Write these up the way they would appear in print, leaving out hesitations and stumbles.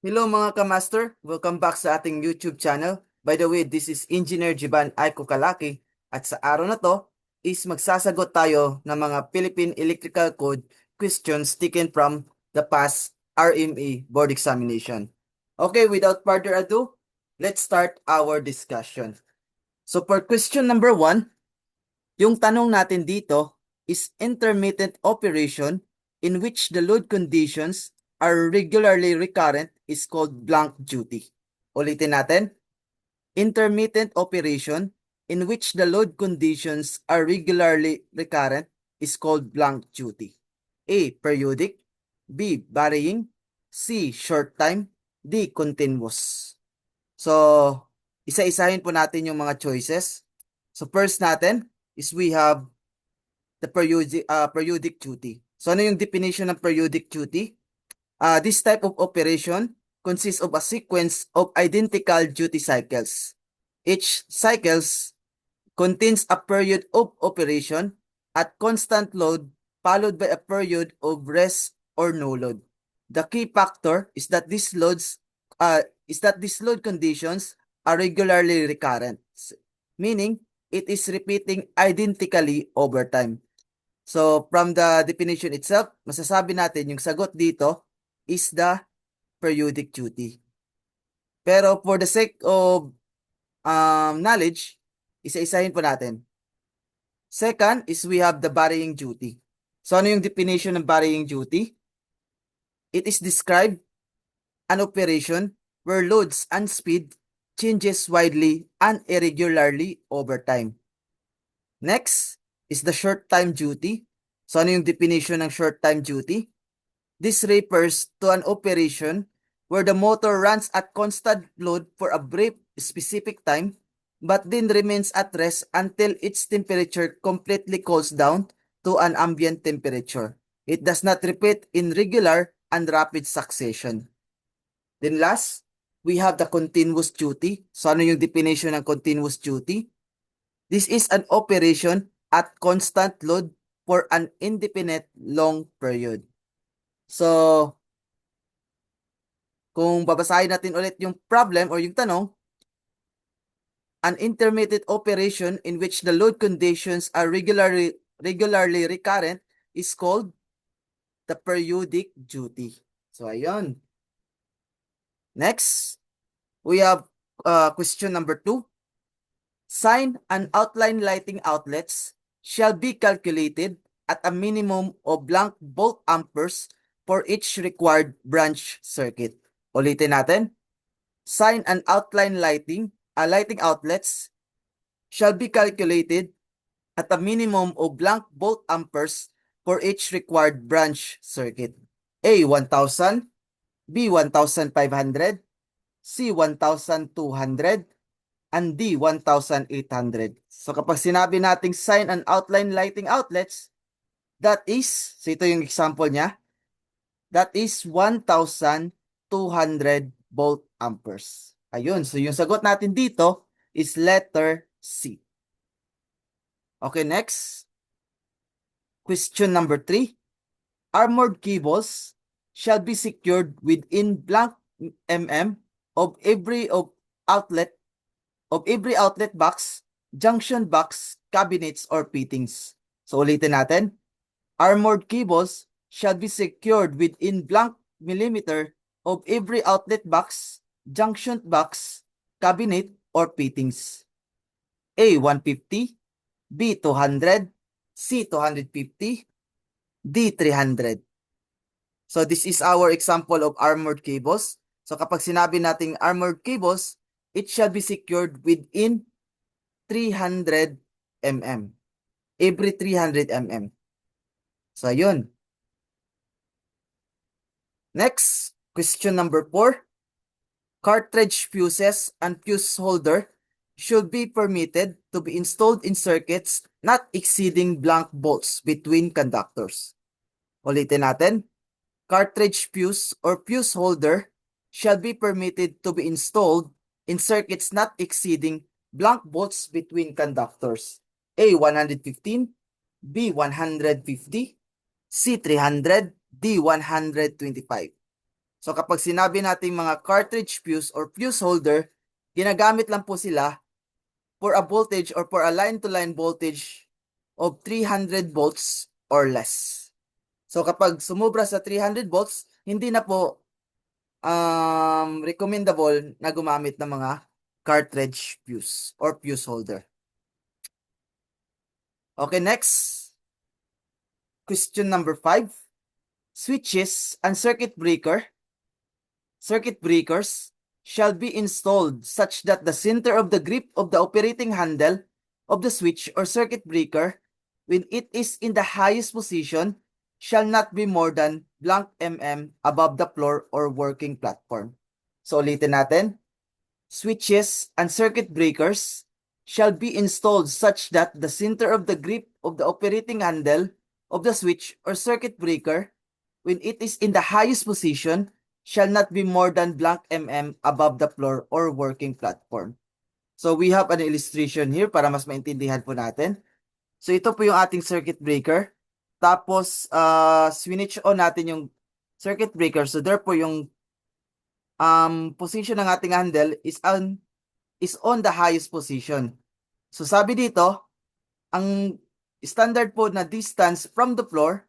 Hello mga kamaster, welcome back sa ating YouTube channel. By the way, this is Engineer Jiban Aiko Kalaki at sa araw na to is magsasagot tayo ng mga Philippine Electrical Code questions taken from the past RMA board examination. Okay, without further ado, let's start our discussion. So for question number 1, yung tanong natin dito is intermittent operation in which the load conditions are regularly recurrent is called blank duty. Ulitin natin. Intermittent operation in which the load conditions are regularly recurrent is called blank duty. A. Periodic. B. Varying. C. Short time. D. Continuous. So, isa-isahin po natin yung mga choices. So, first natin is we have the periodic duty. So, ano yung definition ng periodic duty? This type of operation consists of a sequence of identical duty cycles. Each cycles contains a period of operation at constant load followed by a period of rest or no load. The key factor is that these load conditions are regularly recurrent, meaning it is repeating identically over time. So, from the definition itself, masasabi natin yung sagot dito is the periodic duty. Pero for the sake of knowledge, isa-isahin po natin. Second is we have the varying duty. So, ano yung definition ng varying duty? It is described an operation where loads and speed changes widely and irregularly over time. Next is the short time duty. So, ano yung definition ng short time duty? This refers to an operation where the motor runs at constant load for a brief specific time, but then remains at rest until its temperature completely cools down to an ambient temperature. It does not repeat in regular and rapid succession. Then last, we have the continuous duty. So ano yung definition ng continuous duty? This is an operation at constant load for an indefinite long period. So, kung babasahin natin ulit yung problem or yung tanong, an intermittent operation in which the load conditions are regularly recurrent is called the periodic duty. So, ayun. Next, we have question number 2. Sign and outline lighting outlets shall be calculated at a minimum of blank volt amperes for each required branch circuit. Ulitin natin. Sign and outline lighting outlets shall be calculated at a minimum of blank volt amperes for each required branch circuit. A. 1,000, B. 1,500, C. 1,200, and D. 1,800. So kapag sinabi nating sign and outline lighting outlets, that is, so ito yung example niya, that is 1,200 volt amperes. Ayun, so yung sagot natin dito is letter C. Okay, next. Question number 3. Armored cables shall be secured within blank mm of every outlet box, junction box, cabinets, or fittings. So ulitin natin. Armored cables shall be secured within blank millimeter of every outlet box, junction box, cabinet, or fittings. A. 150, B. 200, C. 250, D. 300. So this is our example of armored cables. So kapag sinabi nating armored cables, it shall be secured within 300 mm. Every 300 mm. So yun. Next, question number 4. Cartridge fuses and fuse holder should be permitted to be installed in circuits not exceeding blank bolts between conductors. Ulitin natin. Cartridge fuse or fuse holder shall be permitted to be installed in circuits not exceeding blank bolts between conductors. A. 115, B. 150, C. 300, D. 125. So kapag sinabi nating mga cartridge fuse or fuse holder, ginagamit lang po sila for a voltage or for a line-to-line voltage of 300 volts or less. So kapag sumubra sa 300 volts, hindi na po recommendable na gumamit ng mga cartridge fuse or fuse holder. Okay, next. Question number 5. Switches and circuit breakers shall be installed such that the center of the grip of the operating handle of the switch or circuit breaker when it is in the highest position shall not be more than blank above the floor or working platform. So ulitin natin. Switches and circuit breakers shall be installed such that the center of the grip of the operating handle of the switch or circuit breaker when it is in the highest position shall not be more than blank above the floor or working platform. So we have an illustration here para mas maintindihan po natin. So ito po yung ating circuit breaker. Tapos switch on natin yung circuit breaker. So there po yung position ng ating handle is on the highest position. So sabi dito, ang standard po na distance from the floor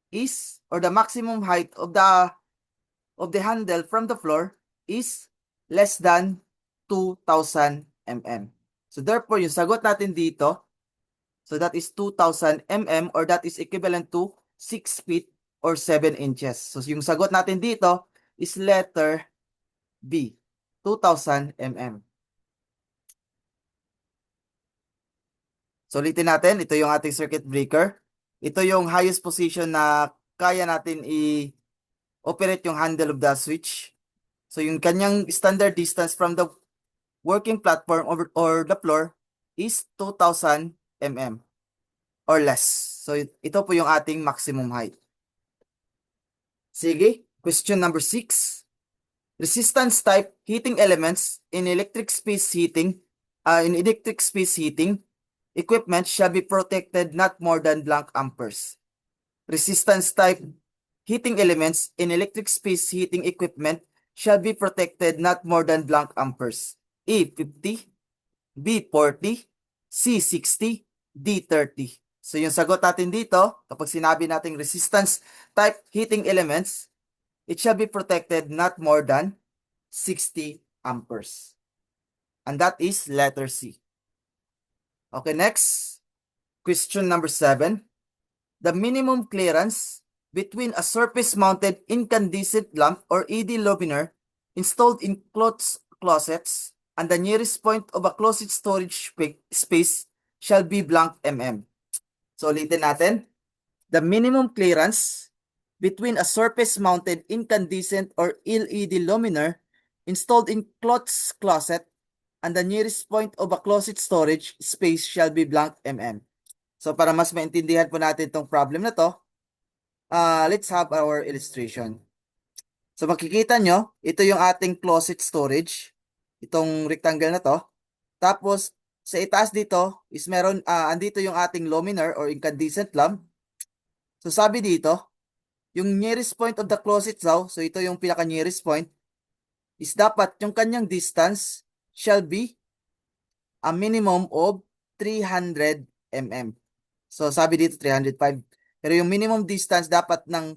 is, or the maximum height of the handle from the floor is less than 2,000 mm. So therefore, yung sagot natin dito, so that is 2,000 mm or that is equivalent to 6 feet or 7 inches. So yung sagot natin dito is letter B, 2,000 mm. So ulitin natin, ito yung ating circuit breaker. Ito yung highest position na kaya natin i-operate yung handle of the switch. So yung kanyang standard distance from the working platform or the floor is 2,000 mm or less. So ito po yung ating maximum height. Sige, question number 6. Resistance type heating elements in electric space heating equipment shall be protected not more than blank amperes. Resistance type heating elements in electric space heating equipment shall be protected not more than blank amperes. E 50, B 40, C 60, D 30. So yung sagot natin dito, kapag sinabi nating resistance type heating elements, it shall be protected not more than 60 amperes. And that is letter C. Okay, next. Question number 7. The minimum clearance between a surface-mounted incandescent lamp or ED luminaire installed in closets and the nearest point of a closet storage space shall be blank mm. So ulitin natin. The minimum clearance between a surface-mounted incandescent or LED luminaire installed in closet and the nearest point of a closet storage space shall be blank mm. So para mas maintindihan po natin itong problem na to, let's have our illustration. So makikita nyo, ito yung ating closet storage, itong rectangle na to. Tapos sa itaas dito is meron, andito yung ating luminaire or incandescent lamp. So sabi dito, yung nearest point of the closet daw, so ito yung pinaka nearest point, is dapat yung kanyang distance shall be a minimum of 300 mm. So sabi dito 305. Pero yung minimum distance dapat ng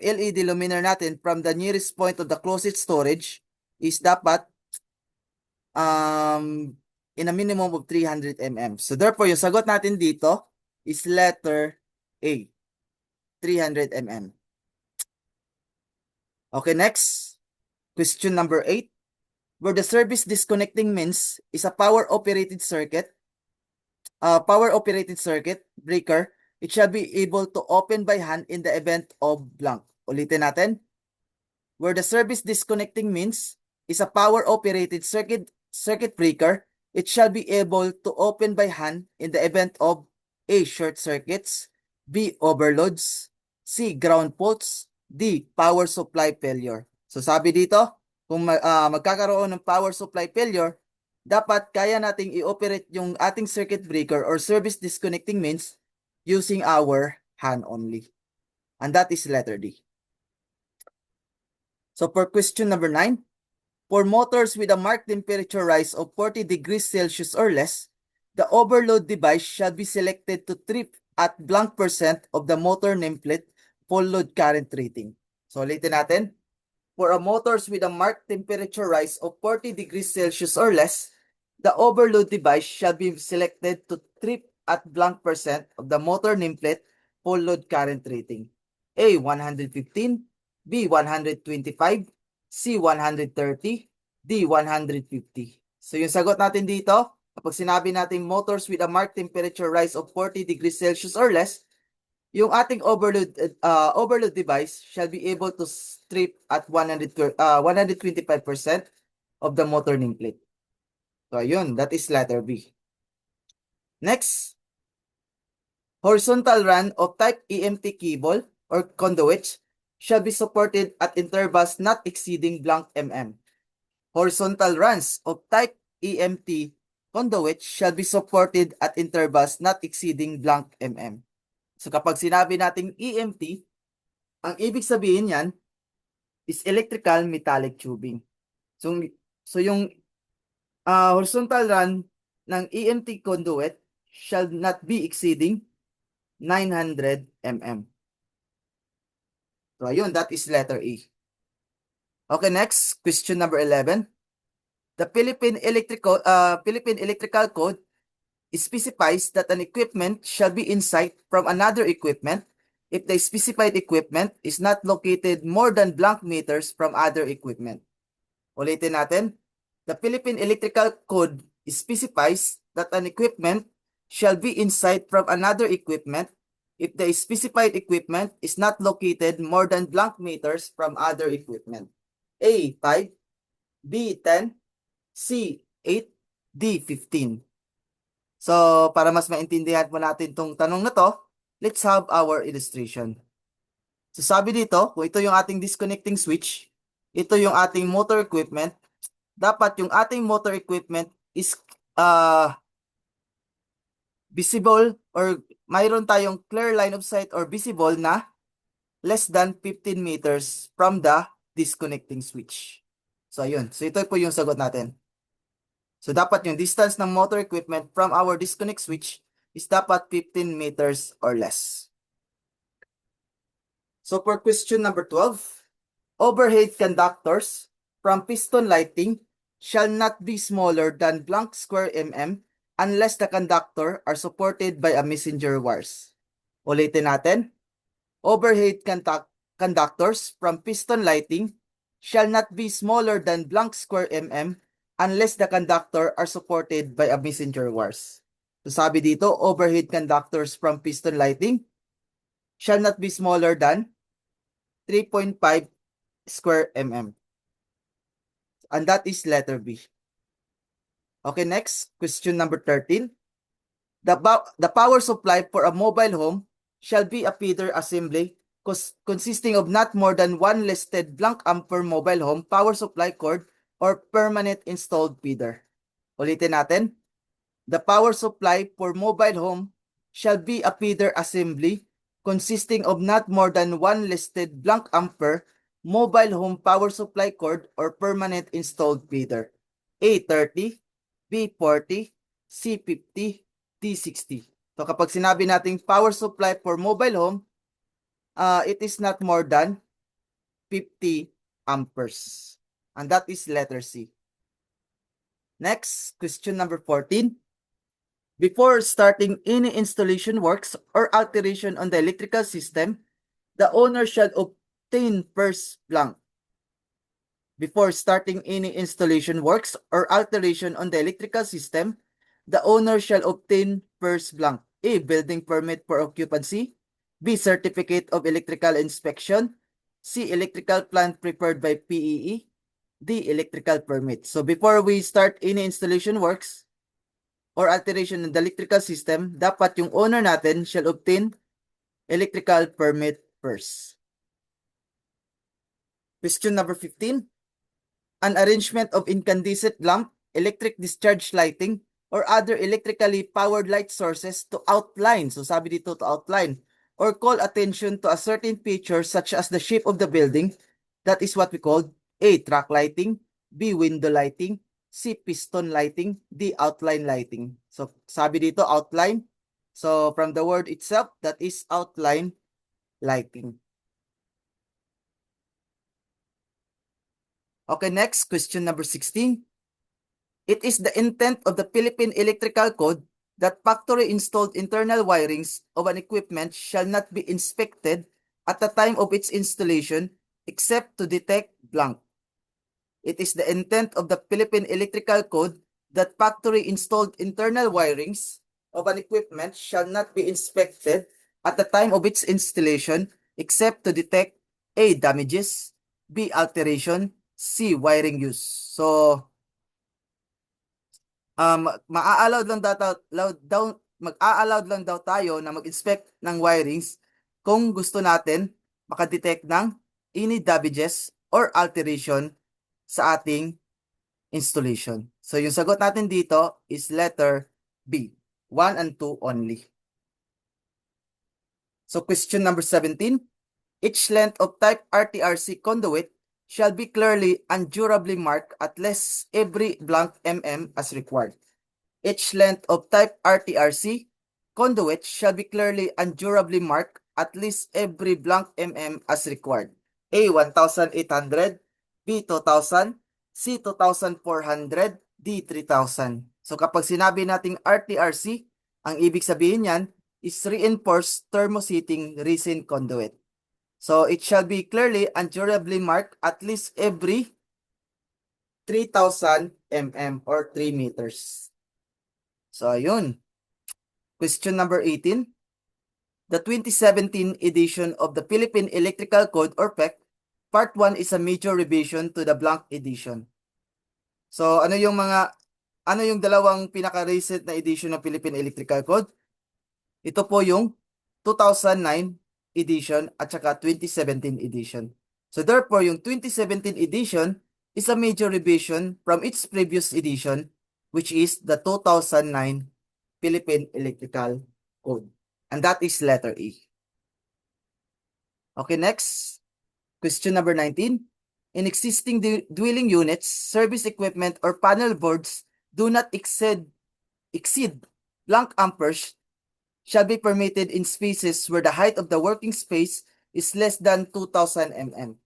LED luminaire natin from the nearest point of the closet storage is dapat in a minimum of 300 mm. So therefore, yung sagot natin dito is letter A, 300 mm. Okay, next. Question number 8. Where the service disconnecting means is a power-operated circuit breaker, it shall be able to open by hand in the event of blank. Ulitin natin. Where the service disconnecting means is a power-operated circuit breaker, it shall be able to open by hand in the event of A. Short circuits, B. Overloads, C. Ground faults, D. Power supply failure. So sabi dito, kung magkakaroon ng power supply failure, dapat kaya nating i-operate yung ating circuit breaker or service disconnecting means using our hand only. And that is letter D. So for question number 9, for motors with a marked temperature rise of 40 degrees Celsius or less, the overload device shall be selected to trip at blank percent of the motor nameplate full load current rating. So ulitin natin. For a motors with a marked temperature rise of 40 degrees Celsius or less, the overload device shall be selected to trip at blank percent of the motor nameplate full load current rating. A. 115, B. 125, C. 130, D. 150. So yung sagot natin dito, kapag sinabi natin motors with a marked temperature rise of 40 degrees Celsius or less, yung ating overload device shall be able to strip at 125% of the motor nameplate. So ayun, that is letter B. Next, horizontal run of type EMT cable or conduits shall be supported at intervals not exceeding blank mm. Horizontal runs of type EMT conduits shall be supported at intervals not exceeding blank mm. So kapag sinabi nating EMT, ang ibig sabihin yan is electrical metallic tubing. So yung horizontal run ng EMT conduit shall not be exceeding 900 mm. So ayun, that is letter E. Okay, next, question number 11. The Philippine Electrical Code specifies that an equipment shall be in sight from another equipment if the specified equipment is not located more than blank meters from other equipment. Ulitin natin. The Philippine Electrical Code specifies that an equipment shall be in sight from another equipment if the specified equipment is not located more than blank meters from other equipment. A. 5, B. 10, C. 8, D. 15. So, para mas maintindihan po natin itong tanong na to, let's have our illustration. So, sabi dito, kung ito yung ating disconnecting switch, ito yung ating motor equipment, dapat yung ating motor equipment is visible or mayroon tayong clear line of sight or visible na less than 15 meters from the disconnecting switch. So, ayun. So, ito po yung sagot natin. So, dapat yung distance ng motor equipment from our disconnect switch is dapat 15 meters or less. So, for question number 12, overhead conductors from piston lighting shall not be smaller than blank square mm unless the conductor are supported by a messenger wires. Ulitin natin. Overhead conductors from piston lighting shall not be smaller than blank square mm unless the conductor are supported by a messenger wires. So sabi dito, overhead conductors from piston lighting shall not be smaller than 3.5 square mm. And that is letter B. Okay, next, question number 13. The power supply for a mobile home shall be a feeder assembly consisting of not more than one listed blank ampere mobile home power supply cord or permanent installed feeder. Ulitin natin. The power supply for mobile home shall be a feeder assembly consisting of not more than one listed blank ampere mobile home power supply cord or permanent installed feeder. A. 30, B. 40, C. 50, D. 60. So kapag sinabi nating power supply for mobile home, it is not more than 50 amperes. And that is letter C. Next, question number 14. Before starting any installation works or alteration on the electrical system, the owner shall obtain first blank. Before starting any installation works or alteration on the electrical system, the owner shall obtain first blank. A. Building permit for occupancy. B. Certificate of electrical inspection. C. Electrical plant prepared by PEE. D. Electrical permit. So before we start any installation works or alteration in the electrical system, dapat yung owner natin shall obtain electrical permit first. Question number 15. An arrangement of incandescent lamp, electric discharge lighting, or other electrically powered light sources to outline, so sabi dito to outline, or call attention to a certain feature such as the shape of the building, That is what we call A, track lighting, B, window lighting, C, piston lighting, D, outline lighting. So, sabi dito, outline. So, from the word itself, that is outline lighting. Okay, next, question number 16. It is the intent of the Philippine Electrical Code that factory-installed internal wirings of an equipment shall not be inspected at the time of its installation except to detect blank. It is the intent of the Philippine Electrical Code that factory-installed internal wirings of an equipment shall not be inspected at the time of its installation except to detect A, damages, B, alteration, C, wiring use. So, maa-allowed lang mag-a-allowed lang daw tayo na mag-inspect ng wirings kung gusto natin makadetect ng any damages or alteration sa ating installation. So yung sagot natin dito is letter B, 1 and 2 only. So question number 17, each length of type RTRC conduit shall be clearly and durably marked at least every blank mm as required. Each length of type RTRC conduit shall be clearly and durably marked at least every blank mm as required. A, 1,800, B, 2,000, C, 2,400, D, 3,000. So kapag sinabi nating RTRC, ang ibig sabihin niyan is reinforced thermosetting resin conduit. So it shall be clearly and durably marked at least every 3,000 mm or 3 meters. So ayun. Question number 18. The 2017 edition of the Philippine Electrical Code or PEC, Part 1 is a major revision to the blank edition. So ano yung dalawang pinaka-recent na edition ng Philippine Electrical Code? Ito po yung 2009 edition at saka 2017 edition. So therefore, yung 2017 edition is a major revision from its previous edition, which is the 2009 Philippine Electrical Code. And that is letter E. Okay, next. Question number 19. In existing dwelling units, service equipment or panel boards do not exceed blank amperes shall be permitted in spaces where the height of the working space is less than 2,000 mm.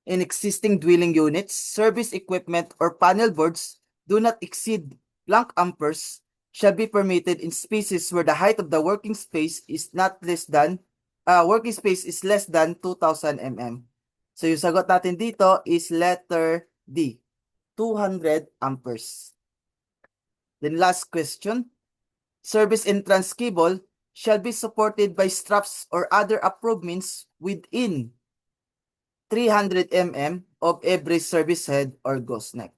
In existing dwelling units, service equipment or panel boards do not exceed blank amperes shall be permitted in spaces where the height of the working space is less than 2,000 mm. So yung sagot natin dito is letter D, 200 amperes. Then last question. Service entrance cable shall be supported by straps or other approved means within 300 mm of every service head or gooseneck.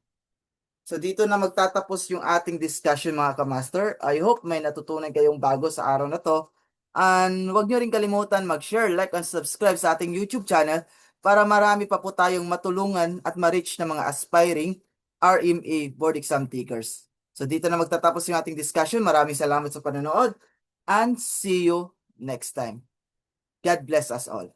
So dito na magtatapos yung ating discussion mga kamaster. I hope may natutunan kayong bago sa araw na to. And huwag nyo rin kalimutan mag-share, like, and subscribe sa ating YouTube channel para marami pa po tayong matulungan at ma-reach na mga aspiring RMA board exam takers. So dito na magtatapos yung ating discussion. Maraming salamat sa panonood and see you next time. God bless us all.